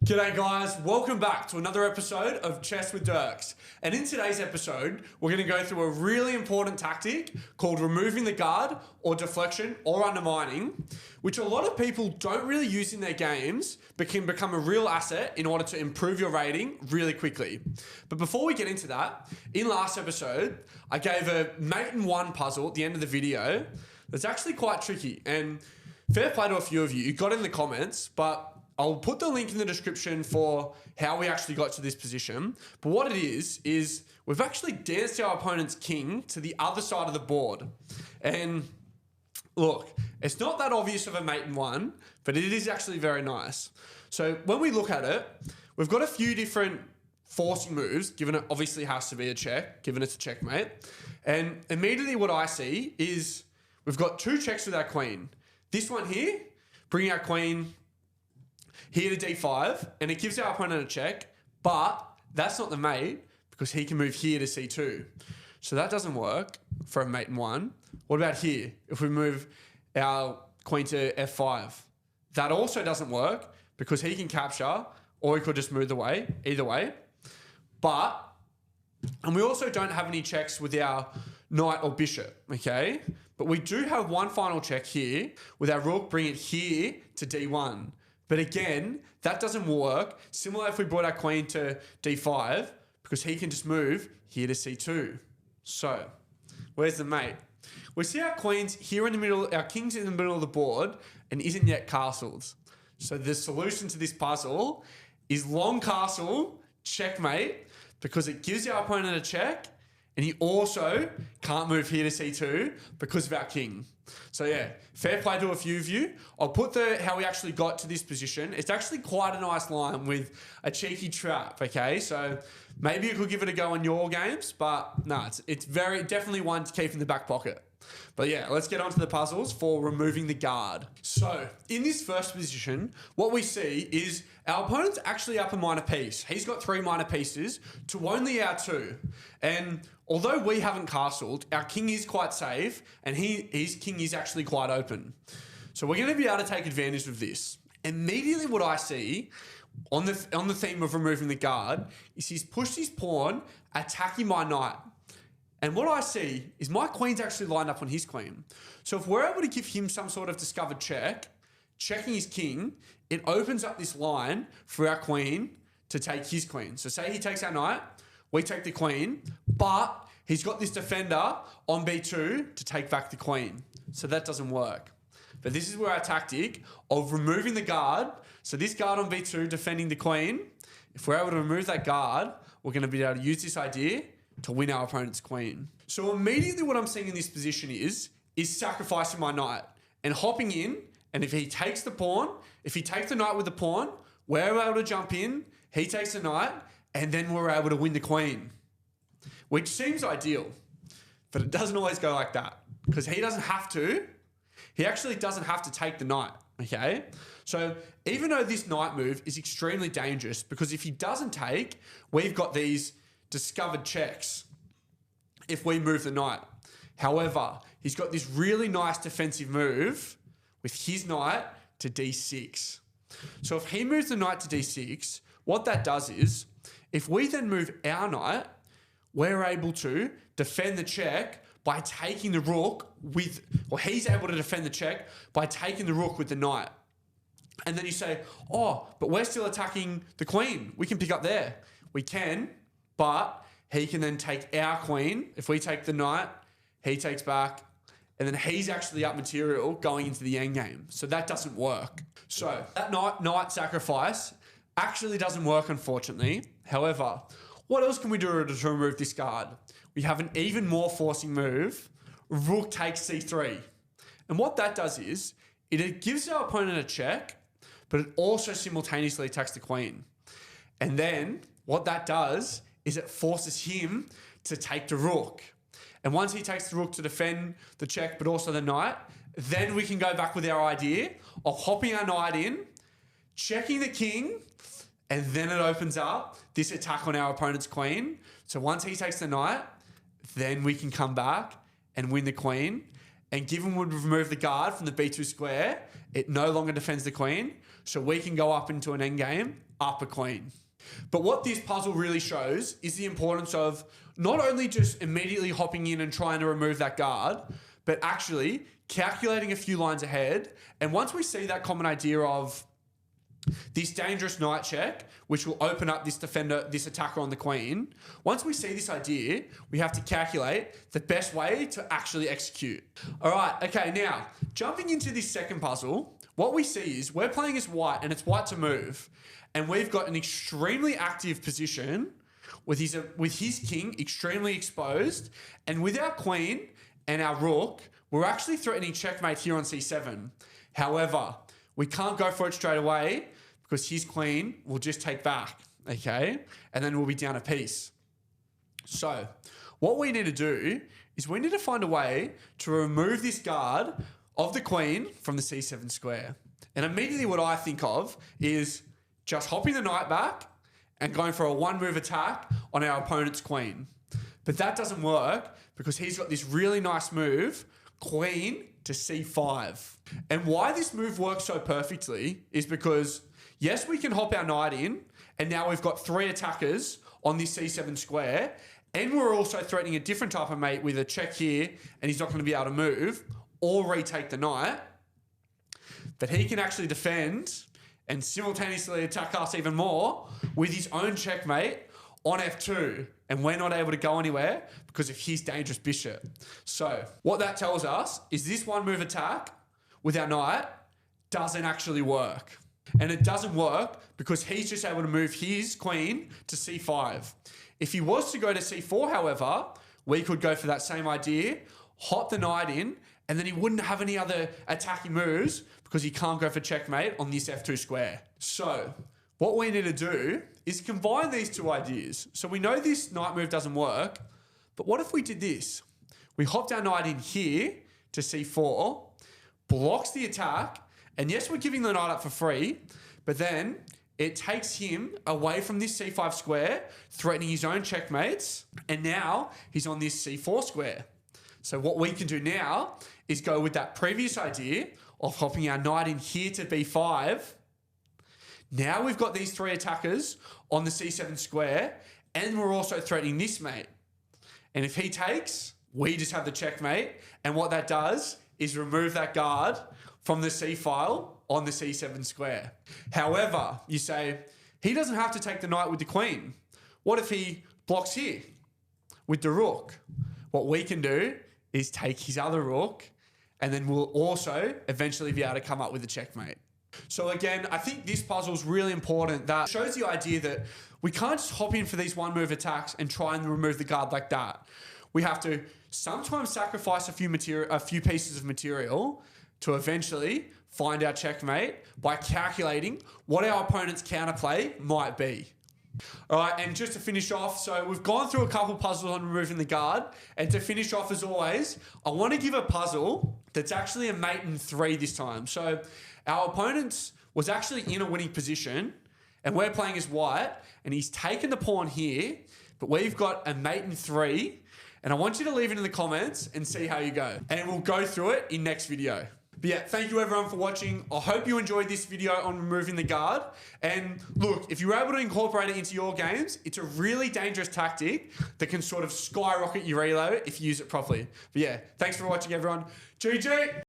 G'day guys, welcome back to another episode of Chess with Dirks. And in today's episode, we're going to go through a really important tactic called removing the guard or deflection or undermining, which a lot of people don't really use in their games, but can become a real asset in order to improve your rating really quickly. But before we get into that, in last episode, I gave a mate in one puzzle at the end of the video that's actually quite tricky. And fair play to a few of you, you got in the comments, but I'll put the link in the description for how we actually got to this position. But what it is we've actually danced our opponent's king to the other side of the board. And look, it's not that obvious of a mate in one, but it is actually very nice. So when we look at it, we've got a few different forcing moves, given it obviously has to be a check, given it's a checkmate. And immediately what I see is we've got two checks with our queen. This one here, bringing our queen here to d5, and it gives our opponent a check, but that's not the mate because he can move here to c2. So that doesn't work for a mate in one. What about here? If we move our queen to f5, that also doesn't work because he can capture or he could just move away, either way. And we also don't have any checks with our knight or bishop, okay? But we do have one final check here with our rook, bring it here to d1. But again, that doesn't work. Similar if we brought our queen to d5, because he can just move here to c2. So, where's the mate? We see our queen's here in the middle, our king's in the middle of the board and isn't yet castled. So the solution to this puzzle is long castle, checkmate, because it gives our opponent a check and he also can't move here to c2 because of our king. So yeah, fair play to a few of you. I'll put how we actually got to this position. It's actually quite a nice line with a cheeky trap, okay? So maybe you could give it a go in your games, but no, it's very definitely one to keep in the back pocket. But yeah, let's get on to the puzzles for removing the guard. So in this first position, what we see is our opponent's actually up a minor piece. He's got 3 minor pieces to only our 2. And although we haven't castled, our king is quite safe and his king is actually quite open. So we're going to be able to take advantage of this. Immediately what I see on the theme of removing the guard is he's pushed his pawn, attacking my knight. And what I see is my queen's actually lined up on his queen. So if we're able to give him some sort of discovered check, checking his king, it opens up this line for our queen to take his queen. So say he takes our knight, we take the queen, but he's got this defender on b2 to take back the queen. So that doesn't work. But this is where our tactic of removing the guard, so this guard on b2 defending the queen, if we're able to remove that guard, we're going to be able to use this idea to win our opponent's queen. So immediately what I'm seeing in this position is sacrificing my knight and hopping in, and if he takes the pawn, if he takes the knight with the pawn, we're able to jump in, he takes the knight, and then we're able to win the queen. Which seems ideal, but it doesn't always go like that because he actually doesn't have to take the knight, okay? So even though this knight move is extremely dangerous because if he doesn't take, we've got these discovered checks if we move the knight. However, he's got this really nice defensive move with his knight to d6. So if he moves the knight to d6, what that does is, if we then move our knight, we're able to defend the check by taking the rook he's able to defend the check by taking the rook with the knight. And then you say, oh, but we're still attacking the queen. We can pick up there. We can, but he can then take our queen. If we take the knight, he takes back, and then he's actually up material going into the endgame. So that doesn't work. So that knight sacrifice actually doesn't work, unfortunately. However, what else can we do to remove this guard? We have an even more forcing move. Rook takes c3. And what that does is, it gives our opponent a check, but it also simultaneously attacks the queen. And then what that does is it forces him to take the rook. And once he takes the rook to defend the check, but also the knight, then we can go back with our idea of hopping our knight in, checking the king, and then it opens up this attack on our opponent's queen. So once he takes the knight, then we can come back and win the queen. And given we've removed the guard from the b2 square, it no longer defends the queen, so we can go up into an endgame, up a queen. But what this puzzle really shows is the importance of not only just immediately hopping in and trying to remove that guard, but actually calculating a few lines ahead. And once we see that common idea of this dangerous knight check, which will open up this defender, this attacker on the queen, once we see this idea, we have to calculate the best way to actually execute. All right, okay, now, jumping into this second puzzle, what we see is we're playing as white, and it's white to move, and we've got an extremely active position with his king extremely exposed, and with our queen and our rook, we're actually threatening checkmate here on c7. However, we can't go for it straight away because his queen will just take back, okay? And then we'll be down a piece. So what we need to do is we need to find a way to remove this guard of the queen from the c7 square. And immediately what I think of is just hopping the knight back and going for a one-move attack on our opponent's queen. But that doesn't work because he's got this really nice move, queen to c5. And why this move works so perfectly is because, yes, we can hop our knight in, and now we've got 3 attackers on this c7 square, and we're also threatening a different type of mate with a check here, and he's not going to be able to move or retake the knight. But he can actually defend and simultaneously attack us even more with his own checkmate on f2, and we're not able to go anywhere because of his dangerous bishop. So what that tells us is this one-move attack with our knight doesn't actually work. And it doesn't work because he's just able to move his queen to c5. If he was to go to c4, however, we could go for that same idea, hop the knight in, and then he wouldn't have any other attacking moves because he can't go for checkmate on this f2 square. So what we need to do is combine these two ideas. So we know this knight move doesn't work, but what if we did this? We hopped our knight in here to c4, blocks the attack, and yes, we're giving the knight up for free, but then it takes him away from this c5 square, threatening his own checkmates, and now he's on this c4 square. So what we can do now is go with that previous idea of hopping our knight in here to b5. Now we've got these 3 attackers on the c7 square, and we're also threatening this mate. And if he takes, we just have the checkmate, and what that does is remove that guard from the c file on the c7 square. However, you say, he doesn't have to take the knight with the queen. What if he blocks here with the rook? What we can do is take his other rook, and then we'll also eventually be able to come up with a checkmate. So again, I think this puzzle is really important. That shows the idea that we can't just hop in for these one-move attacks and try and remove the guard like that. We have to sometimes sacrifice a few pieces of material to eventually find our checkmate by calculating what our opponent's counterplay might be. All right, and just to finish off, so we've gone through a couple puzzles on removing the guard, and to finish off as always, I want to give a puzzle that's actually a mate in 3 this time. So our opponent was actually in a winning position, and we're playing as white, and he's taken the pawn here, but we've got a mate in 3, and I want you to leave it in the comments and see how you go. And we'll go through it in next video. But yeah, thank you everyone for watching. I hope you enjoyed this video on removing the guard. And look, if you're able to incorporate it into your games, it's a really dangerous tactic that can sort of skyrocket your reload if you use it properly. But yeah, thanks for watching everyone. GG!